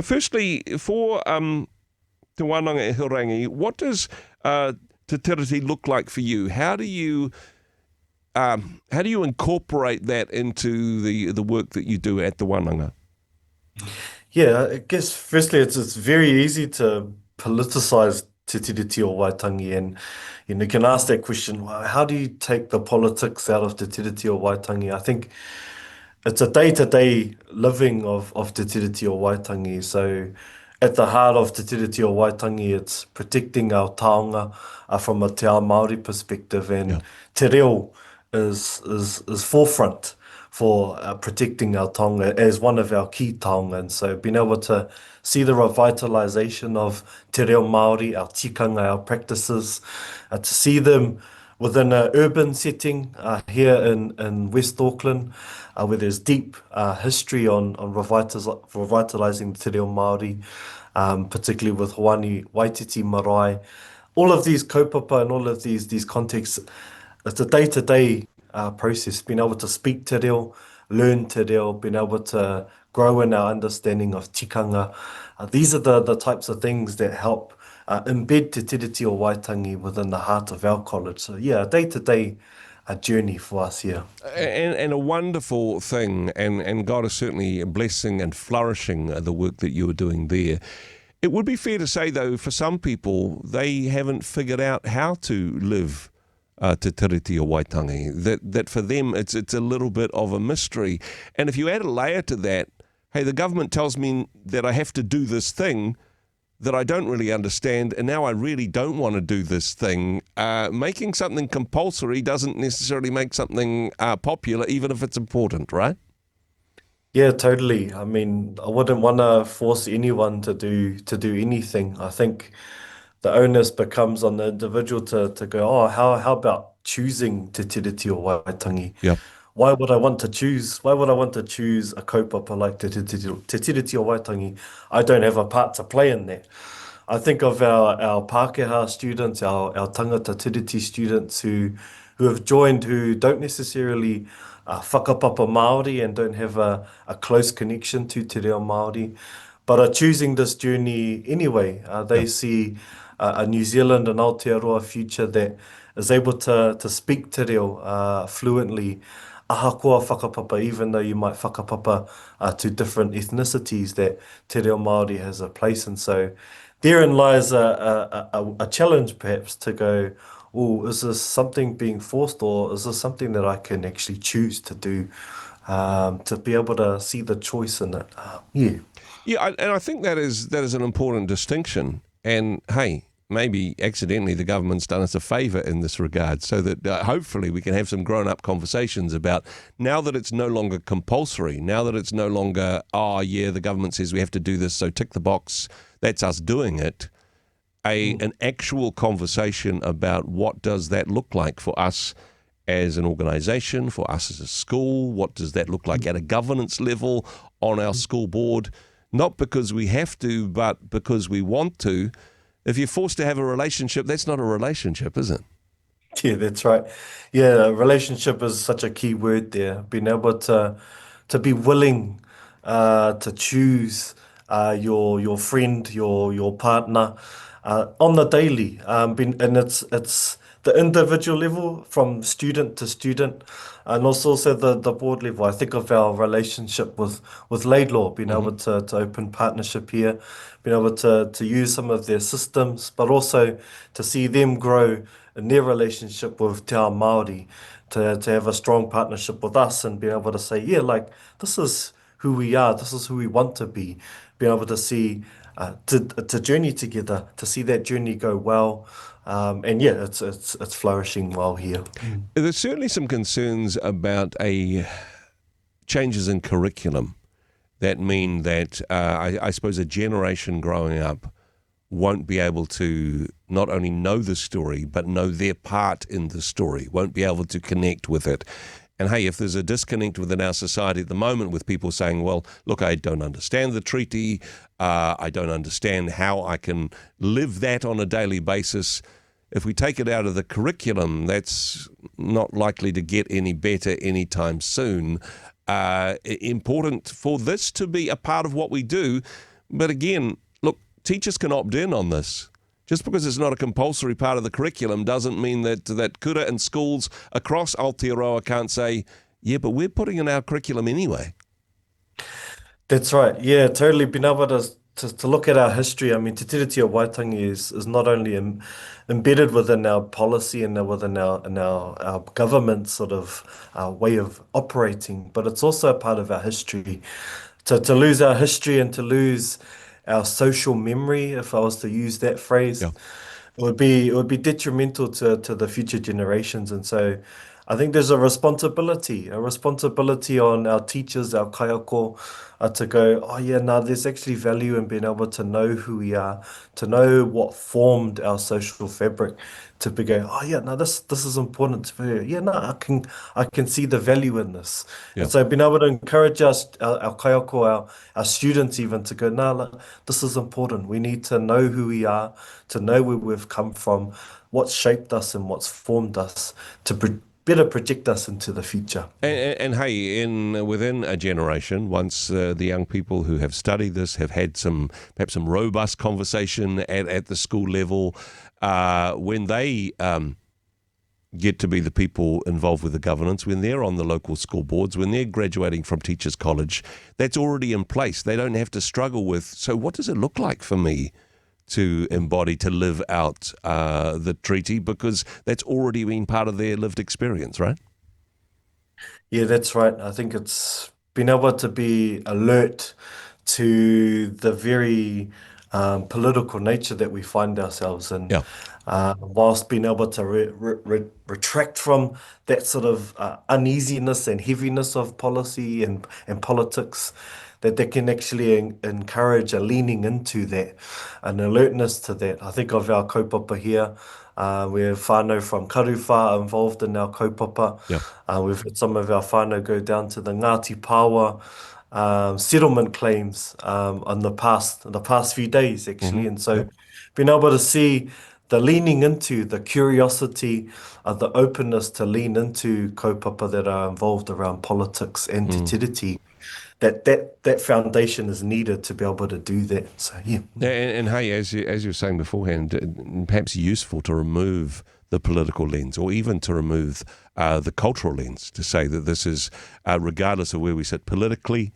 Firstly, for Te Wananga Ihorangi, what does Te Tiriti look like for you? How do you incorporate that into the work that you do at the Wananga? Yeah, I guess firstly it's very easy to politicize Te Tiriti o Waitangi, and you can ask that question, well, how do you take the politics out of Te Tiriti o Waitangi? I think it's a day-to-day living of Te Tiriti o Waitangi. So at the heart of Te Tiriti o Waitangi, it's protecting our taonga from a te ao Māori perspective, Yeah. and te reo is forefront for protecting our taonga as one of our key taonga. And so being able to see the revitalization of te reo Māori, our tikanga, our practices, to see them within an urban setting here in West Auckland, where there's deep history on revitalizing the te reo Māori, particularly with Hoani, Waititi, Marae. All of these kaupapa and all of these contexts, it's a day-to-day process, being able to speak te reo, learn te reo, being able to grow in our understanding of tikanga. These are the types of things that help embed Te Tiriti o Waitangi within the heart of our college. So yeah, a day-to-day journey for us here. And a wonderful thing, and God is certainly blessing and flourishing the work that you are doing there. It would be fair to say, though, for some people, they haven't figured out how to live Te Tiriti o Waitangi, that for them it's a little bit of a mystery. And if you add a layer to that, hey, the government tells me that I have to do this thing that I don't really understand, and now I really don't want to do this thing. Making something compulsory doesn't necessarily make something popular, even if it's important, right? Yeah, totally. I mean, I wouldn't want to force anyone to do anything. I think the onus becomes on the individual to go, oh, how about choosing Te Tiriti o Waitangi? Yep. Why would I want to choose? Why would I want to choose a kaupapa like Te Tiriti o Waitangi? I don't have a part to play in that. I think of our Pākehā students, our tangata tiriti students who have joined, who don't necessarily whakapapa Māori and don't have a close connection to te reo Māori, but are choosing this journey anyway. They Yep. see a New Zealand and Aotearoa future that is able to speak te reo fluently. Ahakoa whakapapa, even though you might whakapapa to different ethnicities, that te reo Māori has a place. And so therein lies a challenge perhaps to go, oh, is this something being forced, or is this something that I can actually choose to do, to be able to see the choice in it? Yeah. Yeah, and I think that is an important distinction. And hey, maybe accidentally the government's done us a favour in this regard, so that hopefully we can have some grown-up conversations about, now that it's no longer compulsory, now that it's no longer, oh yeah, the government says we have to do this, so tick the box, that's us doing it. An actual conversation about what does that look like for us as an organisation, for us as a school, what does that look like at a governance level, on our school board, not because we have to, but because we want to. If you're forced to have a relationship, that's not a relationship, is it? Yeah, that's right. Yeah, relationship is such a key word there. Being able to be willing to choose your friend, your partner on the daily. And it's the individual level from student to student, and also the board level. I think of our relationship with Laidlaw, being Hmm. able to open partnership here, being able to use some of their systems, but also to see them grow in their relationship with Te Ao Māori, to have a strong partnership with us and being able to say, yeah, like this is who we are, this is who we want to be, being able to see to journey together, to see that journey go well. And yeah, it's flourishing well here. There's certainly some concerns about changes in curriculum that mean that I suppose a generation growing up won't be able to not only know the story, but know their part in the story, won't be able to connect with it. And hey, if there's a disconnect within our society at the moment with people saying, well, look, I don't understand the treaty, I don't understand how I can live that on a daily basis. If we take it out of the curriculum, that's not likely to get any better anytime soon. Important for this to be a part of what we do, But again, look, teachers can opt in on this. Just because it's not a compulsory part of the curriculum doesn't mean that kura and schools across Aotearoa can't say, yeah, but we're putting in our curriculum anyway. That's right. Yeah, totally. Been able to look at our history. I mean, Te Tiriti of Waitangi is not only embedded within our policy and within our government sort of way of operating, but it's also a part of our history. To lose our history and to lose our social memory, if I was to use that phrase, Yeah. it would be detrimental to the future generations. And so I think there's a responsibility on our teachers, our kaiako, to go, oh yeah, no, there's actually value in being able to know who we are, to know what formed our social fabric, to be going, oh yeah, no, this is important to me. Yeah, no, I can see the value in this. Yeah. And so being able to encourage us, our kaiako, our students even to go, no, look, this is important. We need to know who we are, to know where we've come from, what's shaped us and what's formed us, to better project us into the future. And hey, within a generation, once the young people who have studied this have had perhaps some robust conversation at the school level, when they get to be the people involved with the governance, when they're on the local school boards, when they're graduating from Teachers College, that's already in place. They don't have to struggle with, so what does it look like for me to embody, to live out the treaty, because that's already been part of their lived experience, right? Yeah, that's right. I think it's being able to be alert to the very political nature that we find ourselves in, Yeah. whilst being able to retract from that sort of uneasiness and heaviness of policy and politics, that they can actually encourage a leaning into that, an alertness to that. I think of our kaupapa here. We have whānau from Karuwha involved in our kaupapa. Yeah. We've had some of our whānau go down to the Ngāti Pāwa settlement claims on the past few days, actually. And so being able to see the leaning into, the curiosity, the openness to lean into kaupapa that are involved around politics and te tiriti, that foundation is needed to be able to do that. So yeah. And hey, as you were saying beforehand, perhaps useful to remove the political lens, or even to remove the cultural lens, to say that this is, regardless of where we sit politically,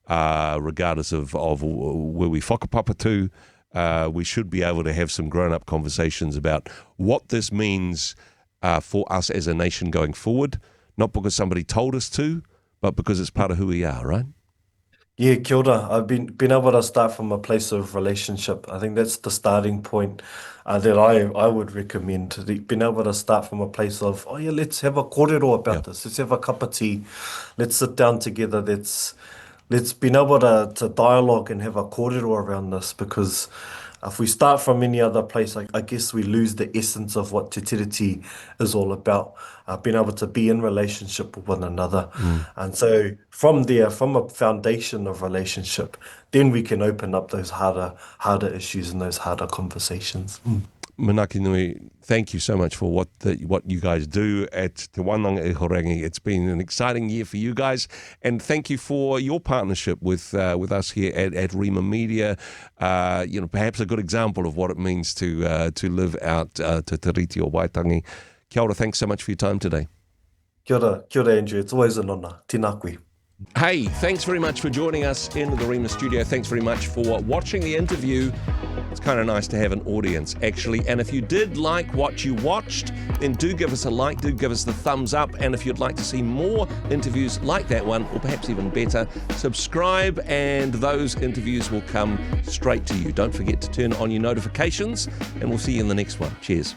regardless of where we whakapapa to, we should be able to have some grown-up conversations about what this means for us as a nation going forward, not because somebody told us to, but because it's part of who we are, right? Yeah, kia ora. I've been able to start from a place of relationship. I think that's the starting point that I would recommend. Being able to start from a place of, oh yeah, let's have a kōrero about this. Let's have a cup of tea. Let's sit down together. Let's be able to dialogue and have a kōrero around this, because if we start from any other place, I guess we lose the essence of what te tiriti is all about, being able to be in relationship with one another. And so from there, from a foundation of relationship, then we can open up those harder issues and those harder conversations. Manaakinui, thank you so much for what you guys do at Te Wananga Ihorangi. It's been an exciting year for you guys, and thank you for your partnership with us here at Rhema Media. Perhaps a good example of what it means to live out Te Treaty of Waitangi. Kia ora, thanks so much for your time today. Kia ora, Andrew. It's always an honour. Tēnā koe. Hey, thanks very much for joining us in the Rhema studio. Thanks very much for watching the interview. It's kind of nice to have an audience, actually. And if you did like what you watched, then do give us a like, do give us the thumbs up. And if you'd like to see more interviews like that one, or perhaps even better, subscribe and those interviews will come straight to you. Don't forget to turn on your notifications, and we'll see you in the next one. Cheers.